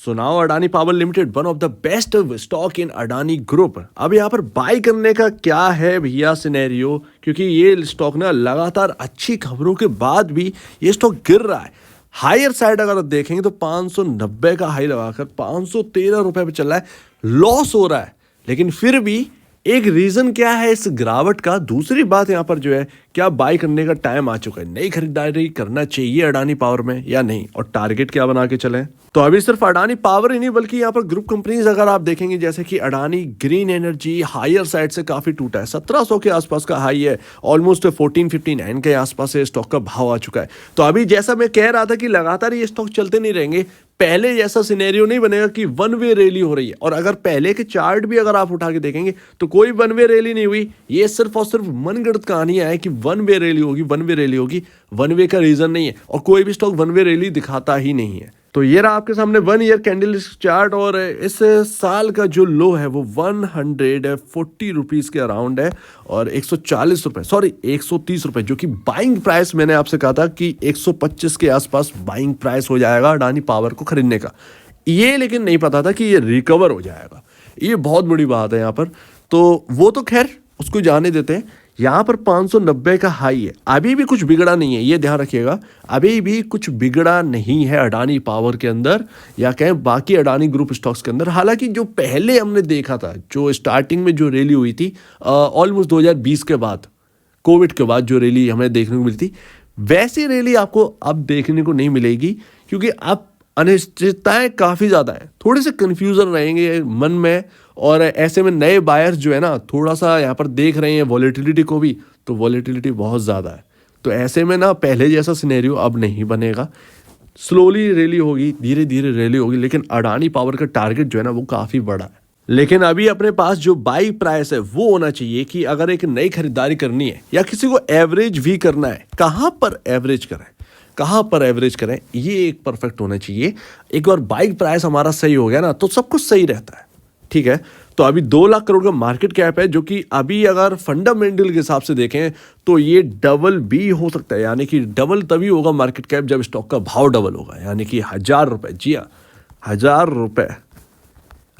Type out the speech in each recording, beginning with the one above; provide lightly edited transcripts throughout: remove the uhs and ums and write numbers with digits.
सुनाओ Adani power limited one of the best stock in Adani group. अब यहाँ पर बाय करने का क्या है भैया सिनेरियो, क्योंकि ये स्टॉक ना लगातार अच्छी खबरों के बाद भी ये स्टॉक गिर रहा है। हायर साइड अगर देखेंगे तो 590 का हाई लगाकर 513 रुपए पे चल रहा है, लॉस हो रहा है। लेकिन फिर भी एक रीजन क्या है इस गिरावट का, दूसरी बात यहाँ पर जो है क्या बाय करने का टाइम आ चुका है, नई खरीदारी करना चाहिए अडानी पावर में या नहीं, और टारगेट क्या बना के चलें। तो अभी सिर्फ अडानी पावर ही नहीं बल्कि यहाँ पर ग्रुप कंपनीज अगर आप देखेंगे जैसे कि Adani green energy higher side से काफी टूटा है, 1700 के आसपास का हाई है, ऑलमोस्ट 1459 के आसपास से स्टॉक का भाव आ चुका है। तो अभी जैसा मैं कह रहा था कि लगातार ये स्टॉक चलते नहीं रहेंगे, पहले जैसा सिनेरियो नहीं बनेगा कि वन वे रैली हो रही है। और अगर पहले के चार्ट भी अगर आप उठा के देखेंगे तो कोई वन वे रैली नहीं हुई, ये सिर्फ और सिर्फ मनगढ़ंत कहानियां है कि वन वे रैली होगी, वन वे रैली होगी। वन वे का रीजन नहीं है और कोई भी स्टॉक वन वे रैली दिखाता ही नहीं है। तो ये रहा आपके सामने 1 ईयर कैंडल चार्ट, और इस साल का जो लो है वो 140 रुपीज के अराउंड है और 140 रुपए, सॉरी 130 रुपए, जो कि बाइंग प्राइस मैंने आपसे कहा था कि 125 के आसपास बाइंग प्राइस हो जाएगा अडानी पावर को खरीदने का। ये लेकिन नहीं पता था कि ये रिकवर हो जाएगा, ये बहुत बड़ी बात है यहाँ पर। तो वो तो खैर उसको जाने देते हैं। यहाँ पर 590 का हाई है, अभी भी कुछ बिगड़ा नहीं है, ये ध्यान रखिएगा, अभी भी कुछ बिगड़ा नहीं है अडानी पावर के अंदर या कहें बाकी अडानी ग्रुप स्टॉक्स के अंदर। हालांकि जो पहले हमने देखा था, जो स्टार्टिंग में जो रैली हुई थी ऑलमोस्ट 2020 के बाद, कोविड के बाद जो रैली हमें देखने को मिली थी, वैसी रैली आपको अब देखने को नहीं मिलेगी, क्योंकि अब अनिश्चितताएं काफ़ी ज़्यादा है, थोड़े से कन्फ्यूज़न रहेंगे मन में। और ऐसे में नए बायर्स जो है ना थोड़ा सा यहाँ पर देख रहे हैं वॉलेटिलिटी को भी, तो वॉलेटिलिटी बहुत ज़्यादा है। तो ऐसे में ना पहले जैसा सिनेरियो अब नहीं बनेगा, स्लोली रैली होगी, धीरे धीरे रैली होगी, लेकिन अडानी पावर का टारगेट जो है ना वो काफ़ी बड़ा है। लेकिन अभी अपने पास जो बाई प्राइस है वो होना चाहिए कि अगर एक नई खरीदारी करनी है या किसी को एवरेज भी करना है, कहाँ पर एवरेज करें, कहाँ पर एवरेज करें, ये एक परफेक्ट होना चाहिए। एक बार बाइक प्राइस हमारा सही हो गया ना तो सब कुछ सही रहता है, ठीक है। तो अभी 2 लाख करोड़ का मार्केट कैप है, जो कि अभी अगर फंडामेंटल के हिसाब से देखें तो ये डबल भी हो सकता है, यानी कि डबल तभी होगा मार्केट कैप जब स्टॉक का भाव डबल होगा, यानी कि 1000 रुपए। जी हाँ, 1000 रुपए।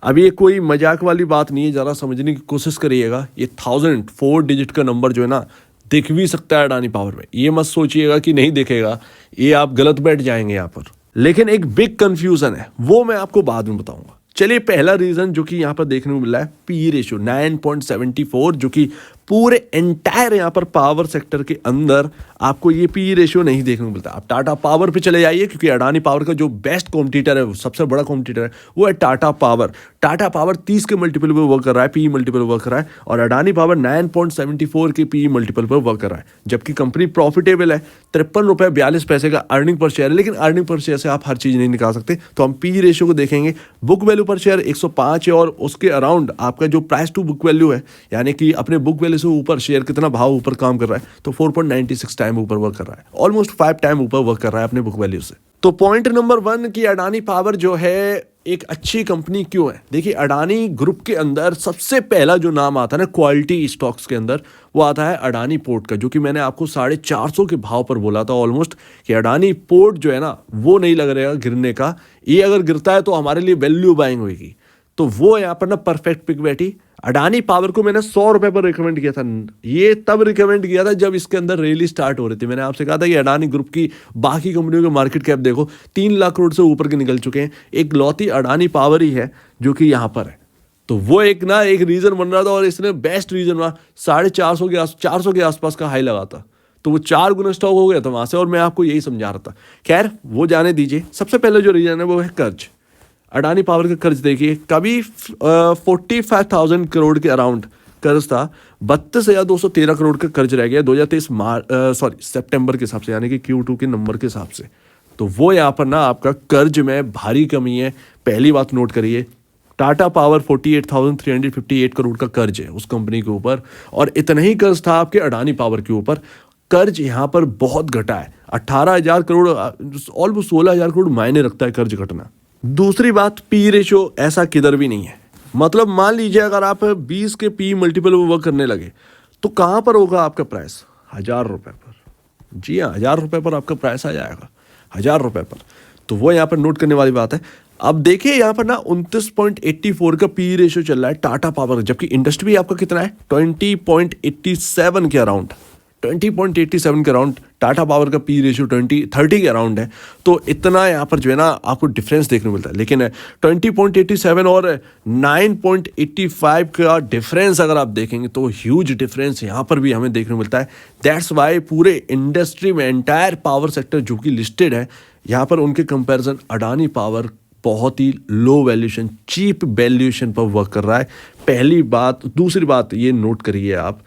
अभी ये कोई मजाक वाली बात नहीं है, ज़रा समझने की कोशिश करिएगा। ये 1000 4 डिजिट का नंबर जो है ना दिख भी सकता है अडानी पावर में, ये मत सोचिएगा कि नहीं दिखेगा, ये आप गलत बैठ जाएंगे यहाँ पर। लेकिन एक बिग कंफ्यूजन है, वो मैं आपको बाद में बताऊंगा। चलिए, पहला रीजन जो कि यहाँ पर देखने को मिला है पी रेशियो 9.74, जो कि पूरे एंटायर यहाँ पर पावर सेक्टर के अंदर आपको ये पी रेशियो नहीं देखने को मिलता। आप टाटा पावर पे चले जाइए, क्योंकि अडानी पावर का जो बेस्ट कॉम्पिटिटर है, सबसे बड़ा कॉम्पिटिटर है, वो है टाटा पावर। टाटा पावर 30 के मल्टीपल पर वर्क कर रहा है, पी मल्टीपल वर्क कर रहा है, और अडानी पावर 9.74 के पी मल्टीपल पर वर्क कर रहा है। जबकि कंपनी प्रॉफिटेबल है, 53 रुपये 42 पैसे का अर्निंग पर शेयर है, लेकिन अर्निंग पर शेयर से आप हर चीज़ नहीं निकाल सकते। तो हम पी रेशियो को देखेंगे, बुक वैल्यू पर शेयर 105 है, और उसके अराउंड आपका जो प्राइस टू बुक वैल्यू है, यानी कि अपने बुक वैल्यू से ऊपर शेयर कितना भाव ऊपर काम कर रहा है, तो 4.96 टाइम ऊपर वर्क कर रहा है, ऑलमोस्ट 5 टाइम ऊपर वर्क कर रहा है अपने बुक वैल्यू से। तो पॉइंट नंबर 1 की अडानी पावर जो है एक अच्छी कंपनी क्यों है। देखिए, अडानी ग्रुप के अंदर सबसे पहला जो नाम आता है ना क्वालिटी स्टॉक्स के अंदर, वो आता है अडानी पोर्ट का, जो कि मैंने आपको 450 के भाव पर बोला था ऑलमोस्ट, कि अडानी पोर्ट जो है ना वो नहीं लग रहेगा गिरने का, ये अगर गिरता है तो हमारे लिए वैल्यू बाइंग होगी। तो वो यहाँ पर ना परफेक्ट पिक बैठी। अडानी पावर को मैंने 100 रुपए पर रिकमेंड किया था, ये तब रिकमेंड किया था जब इसके अंदर रैली स्टार्ट हो रही थी। मैंने आपसे कहा था कि अडानी ग्रुप की बाकी कंपनियों के मार्केट कैप देखो, 3 लाख करोड़ से ऊपर के निकल चुके हैं, एक लौती अडानी पावर ही है जो कि यहाँ पर है। तो वो एक रीजन बन रहा था, और इसने बेस्ट रीजन बना, 450 के आसपास का हाई लगा था, तो वो 4 गुना स्टॉक हो गया था वहां से, और मैं आपको यही समझा रहा था। खैर, वो जाने दीजिए। सबसे पहले जो रीजन है वो है कर्ज। अडानी पावर का कर्ज देखिए, कभी 45,000 करोड़ के अराउंड कर्ज था, 32,213 करोड़ का कर्ज रह गया 2023 सितंबर के हिसाब से, यानी कि Q2 के नंबर के हिसाब से। तो वो यहाँ पर ना आपका कर्ज में भारी कमी है, पहली बात नोट करिए। टाटा पावर 48,358 करोड़ का कर्ज है उस कंपनी के ऊपर, और इतना ही कर्ज था आपके अडानी पावर के ऊपर। कर्ज यहाँ पर बहुत घटा है, 18,000 करोड़, ऑलमोस्ट 16,000 करोड़ मायने रखता है कर्ज घटना। दूसरी बात, पी रेशियो ऐसा किधर भी नहीं है। मतलब मान लीजिए अगर आप 20 के पी मल्टीपल वर्क करने लगे तो कहाँ पर होगा आपका प्राइस, 1000 रुपये पर। जी हाँ, 1000 रुपये पर आपका प्राइस आ जाएगा, 1000 रुपये पर। तो वो यहाँ पर नोट करने वाली बात है। अब देखिए यहाँ पर ना 29.84 का पी रेशियो चल रहा है टाटा पावर, जबकि इंडस्ट्री आपका कितना है 20.87 के अराउंड, 20.87 के अराउंड। टाटा पावर का पी रेशियो 30 के अराउंड है। तो इतना यहाँ पर जो है ना आपको डिफरेंस देखने को मिलता है। लेकिन 20.87 और 9.85 का डिफरेंस अगर आप देखेंगे तो ह्यूज डिफरेंस यहाँ पर भी हमें देखने को मिलता है। दैट्स वाई पूरे इंडस्ट्री में एंटायर पावर सेक्टर जो कि लिस्टेड है, यहाँ पर उनके कंपैरिजन अडानी पावर बहुत ही लो वैल्यूएशन, चीप वैल्यूएशन पर वर्क कर रहा है। पहली बात। दूसरी बात ये नोट करिए आप,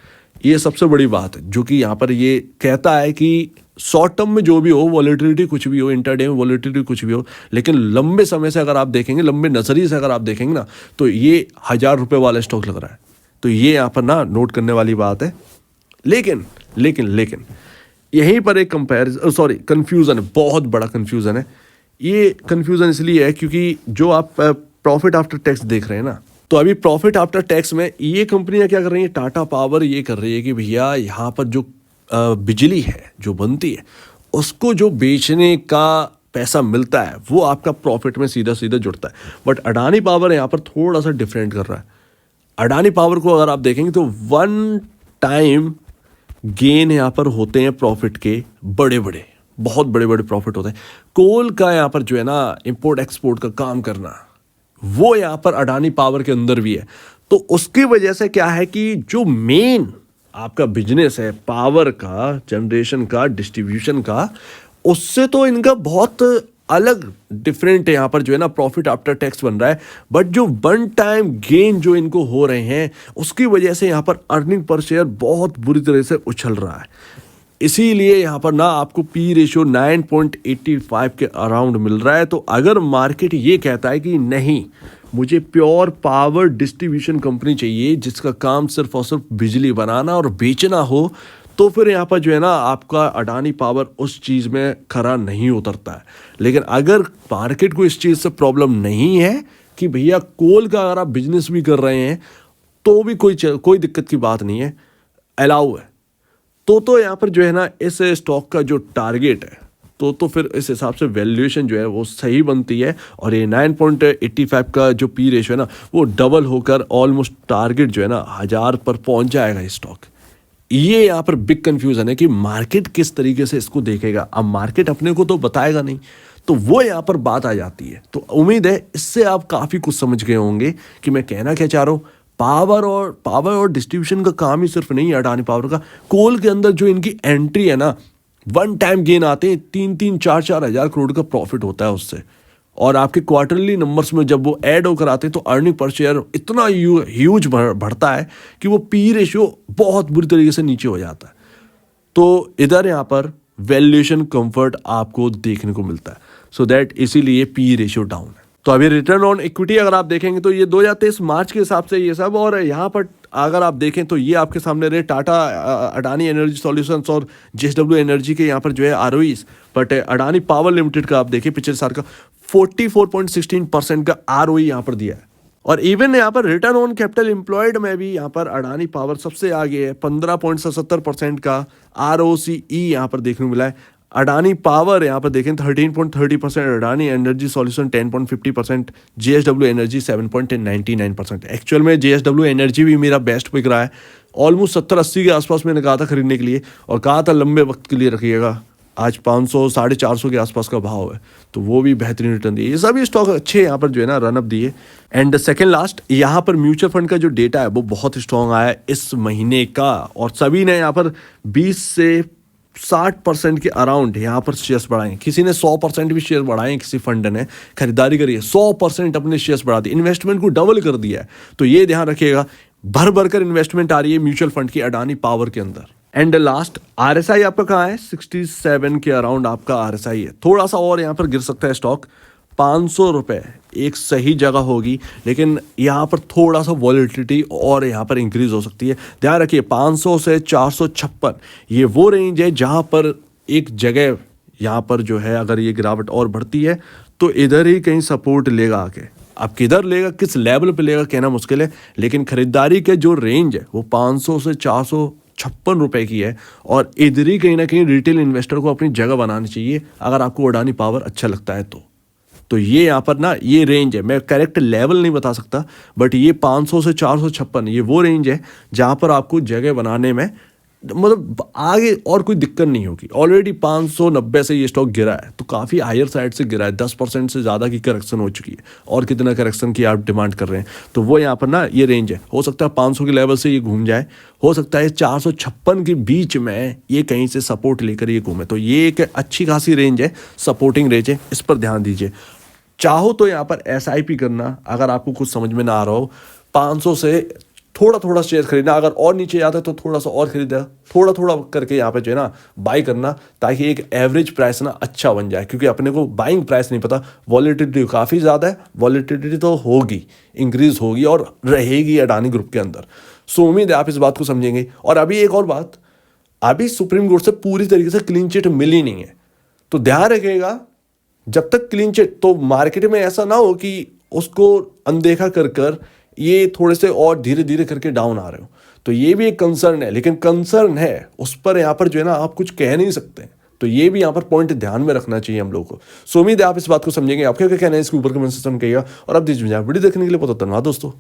ये सबसे बड़ी बात है जो कि यहाँ पर ये कहता है कि शॉर्ट टर्म में जो भी हो वॉलेटिलिटी कुछ भी हो, इंटरडे में वॉलेटिलिटी कुछ भी हो, लेकिन लंबे समय से अगर आप देखेंगे, लंबे नजरिए से अगर आप देखेंगे ना, तो ये 1000 रुपये वाला स्टॉक लग रहा है। तो ये यहाँ पर ना नोट करने वाली बात है। लेकिन लेकिन लेकिन यहीं पर एक कंफ्यूजन है, बहुत बड़ा कंफ्यूजन है। ये कंफ्यूजन इसलिए है क्योंकि जो आप प्रॉफिट आफ्टर टैक्स देख रहे हैं ना, तो अभी प्रॉफिट आफ्टर टैक्स में ये कंपनियां क्या कर रही हैं, टाटा पावर ये कर रही है कि भैया यहाँ पर जो बिजली है जो बनती है उसको जो बेचने का पैसा मिलता है वो आपका प्रॉफिट में सीधा सीधा जुड़ता है। बट अडानी पावर यहाँ पर थोड़ा सा डिफरेंट कर रहा है। अडानी पावर को अगर आप देखेंगे तो वन टाइम गेन यहाँ पर होते हैं प्रॉफिट के, बहुत बड़े बड़े प्रॉफिट होते हैं। कोल का यहाँ पर जो है ना इंपोर्ट एक्सपोर्ट का काम करना, वो यहाँ पर अडानी पावर के अंदर भी है। तो उसकी वजह से क्या है कि जो मेन आपका बिजनेस है पावर का, जनरेशन का, डिस्ट्रीब्यूशन का, उससे तो इनका बहुत अलग डिफरेंट है। यहाँ पर जो है ना प्रॉफिट आफ्टर टैक्स बन रहा है, बट जो वन टाइम गेन जो इनको हो रहे हैं उसकी वजह से यहाँ पर अर्निंग पर शेयर बहुत बुरी तरह से उछल रहा है। इसीलिए यहाँ पर ना आपको पी रेशियो 9.85 के अराउंड मिल रहा है। तो अगर मार्केट ये कहता है कि नहीं, मुझे प्योर पावर डिस्ट्रीब्यूशन कंपनी चाहिए जिसका काम सिर्फ और सिर्फ बिजली बनाना और बेचना हो, तो फिर यहाँ पर जो है ना आपका अडानी पावर उस चीज़ में खरा नहीं उतरता है। लेकिन अगर मार्केट को इस चीज़ से प्रॉब्लम नहीं है कि भैया कोल का अगर आप बिजनेस भी कर रहे हैं तो भी कोई दिक्कत की बात नहीं है, अलाउ है, तो यहाँ पर जो है ना इस स्टॉक का जो टारगेट है तो फिर इस हिसाब से वैल्यूएशन जो है वो सही बनती है। और ये 9.85 का जो पी रेशियो है ना वो डबल होकर ऑलमोस्ट टारगेट जो है ना 1000 पर पहुंच जाएगा ये स्टॉक। ये यहाँ पर बिग कंफ्यूजन है कि मार्केट किस तरीके से इसको देखेगा। अब मार्केट अपने को तो बताएगा नहीं, तो वो यहाँ पर बात आ जाती है। तो उम्मीद है इससे आप काफ़ी कुछ समझ गए होंगे कि मैं कहना क्या चाह रहा हूँ। पावर और डिस्ट्रीब्यूशन का काम ही सिर्फ नहीं है अडानी पावर का। कोल के अंदर जो इनकी एंट्री है ना, वन टाइम गेन आते हैं, 3-4 हज़ार करोड़ का प्रॉफिट होता है उससे। और आपके क्वार्टरली नंबर्स में जब वो ऐड होकर आते हैं तो अर्निंग पर शेयर इतना ह्यूज बढ़ता है कि वो पी रेशियो बहुत बुरी तरीके से नीचे हो जाता है। तो इधर यहाँ पर वैल्यूएशन कंफर्ट आपको देखने को मिलता है, सो दैट इसीलिए पी रेशियो डाउन है। तो अभी रिटर्न ऑन इक्विटी अगर आप देखेंगे तो ये 2023 मार्च के हिसाब से ये सब, और यहाँ पर अगर आप देखें तो ये आपके सामने रहे टाटा, अडानी एनर्जी सॉल्यूशंस और जेएसडब्ल्यू एनर्जी के यहाँ पर जो है आरओईज। बट अडानी पावर लिमिटेड का आप देखें पिछले साल का 44.16% का आरओई यहाँ पर दिया है। और इवन यहाँ पर रिटर्न ऑन कैपिटल एम्प्लॉयड में भी यहाँ पर अडानी पावर सबसे आगे है, 15.77% का आरओसीई यहाँ पर देखने को मिला है। अडानी पावर यहाँ पर देखें 13.30%, Adani energy solution 10.50%, JSW energy 7.99%। Actual में जेएसडब्ल्यू एनर्जी भी मेरा बेस्ट पिक रहा है। ऑलमोस्ट 70-80 के आसपास मैंने कहा था खरीदने के लिए और कहा था लंबे वक्त के लिए रखिएगा। आज 500-450 के आसपास का भाव है, तो वो भी बेहतरीन रिटर्न दिए। ये सभी स्टॉक अच्छे यहाँ पर जो है ना रनअप दिए। एंड सेकेंड लास्ट यहाँ पर म्यूचुअल फंड का जो डेटा है वो बहुत स्ट्रॉन्ग आया है इस महीने का, और सभी ने यहाँ पर 20 से 60% के अराउंड यहाँ पर शेयर्स बढ़ाए। किसी ने 100% भी शेयर बढ़ाए, किसी फंड ने खरीदारी करी है 100% अपने शेयर्स बढ़ा दिए, इन्वेस्टमेंट को डबल कर दिया है। तो ये ध्यान रखिएगा, भर कर इन्वेस्टमेंट आ रही है म्यूचुअल फंड की अडानी पावर के अंदर। एंड लास्ट आरएसआई आपका कहाँ है, 67 के अराउंड आपका आरएसआई है। थोड़ा सा और यहाँ पर गिर सकता है स्टॉक, 500 रुपये एक सही जगह होगी, लेकिन यहाँ पर थोड़ा सा वॉलेटिलिटी और यहाँ पर इंक्रीज हो सकती है। ध्यान रखिए 500 से 456 ये वो रेंज है जहाँ पर एक जगह यहाँ पर जो है अगर ये गिरावट और बढ़ती है तो इधर ही कहीं सपोर्ट लेगा आके। अब किधर लेगा, किस लेवल पे लेगा कहना मुश्किल है, लेकिन खरीदारी के जो रेंज है वो 500 से 456 रुपए की है। और इधर ही कहीं ना कहीं रिटेल इन्वेस्टर को अपनी जगह बनानी चाहिए अगर आपको अडानी पावर अच्छा लगता है तो। तो ये यहाँ पर ना ये रेंज है, मैं करेक्ट लेवल नहीं बता सकता, बट ये 500 से 456 ये वो रेंज है जहाँ पर आपको जगह बनाने में मतलब आगे और कोई दिक्कत नहीं होगी। ऑलरेडी 590 से ये स्टॉक गिरा है, तो काफ़ी हायर साइड से गिरा है, 10% से ज़्यादा की करेक्शन हो चुकी है। और कितना करेक्शन की आप डिमांड कर रहे हैं, तो वो यहाँ पर ना ये रेंज है। हो सकता है 500 के लेवल से ये घूम जाए, हो सकता है 456 के बीच में ये कहीं से सपोर्ट लेकर ये घूमे। तो ये एक अच्छी खासी रेंज है, सपोर्टिंग रेंज है, इस पर ध्यान दीजिए। चाहो तो यहाँ पर SIP करना, अगर आपको कुछ समझ में ना आ रहा हो, 500 से थोड़ा थोड़ा शेयर खरीदना, अगर और नीचे जाता है तो थोड़ा सा और खरीदा, थोड़ा थोड़ा करके यहाँ पे जो है ना बाई करना, ताकि एक एवरेज प्राइस ना अच्छा बन जाए। क्योंकि अपने को बाइंग प्राइस नहीं पता, वॉलेटिलिटी काफ़ी ज़्यादा है, वॉलेटिलिटी तो होगी, इंक्रीज होगी और रहेगी अडानी ग्रुप के अंदर। सो उम्मीद है आप इस बात को समझेंगे। और अभी एक और बात, अभी सुप्रीम कोर्ट से पूरी तरीके से क्लीन चिट मिली नहीं है, तो ध्यान रखिएगा जब तक क्लीन चिट, तो मार्केट में ऐसा ना हो कि उसको अनदेखा कर कर ये थोड़े से और धीरे धीरे करके डाउन आ रहे हो। तो ये भी एक कंसर्न है, लेकिन कंसर्न है उस पर यहाँ पर जो है ना आप कुछ कह नहीं सकते। तो ये भी यहाँ पर पॉइंट ध्यान में रखना चाहिए हम लोगों को। सो उम्मीद है आप इस बात को समझेंगे। आपके क्या कहना है इसके ऊपर कमेंट सेक्शन में कहिएगा। और आप दीजिए वीडियो देखने के लिए बहुत धन्यवाद दोस्तों।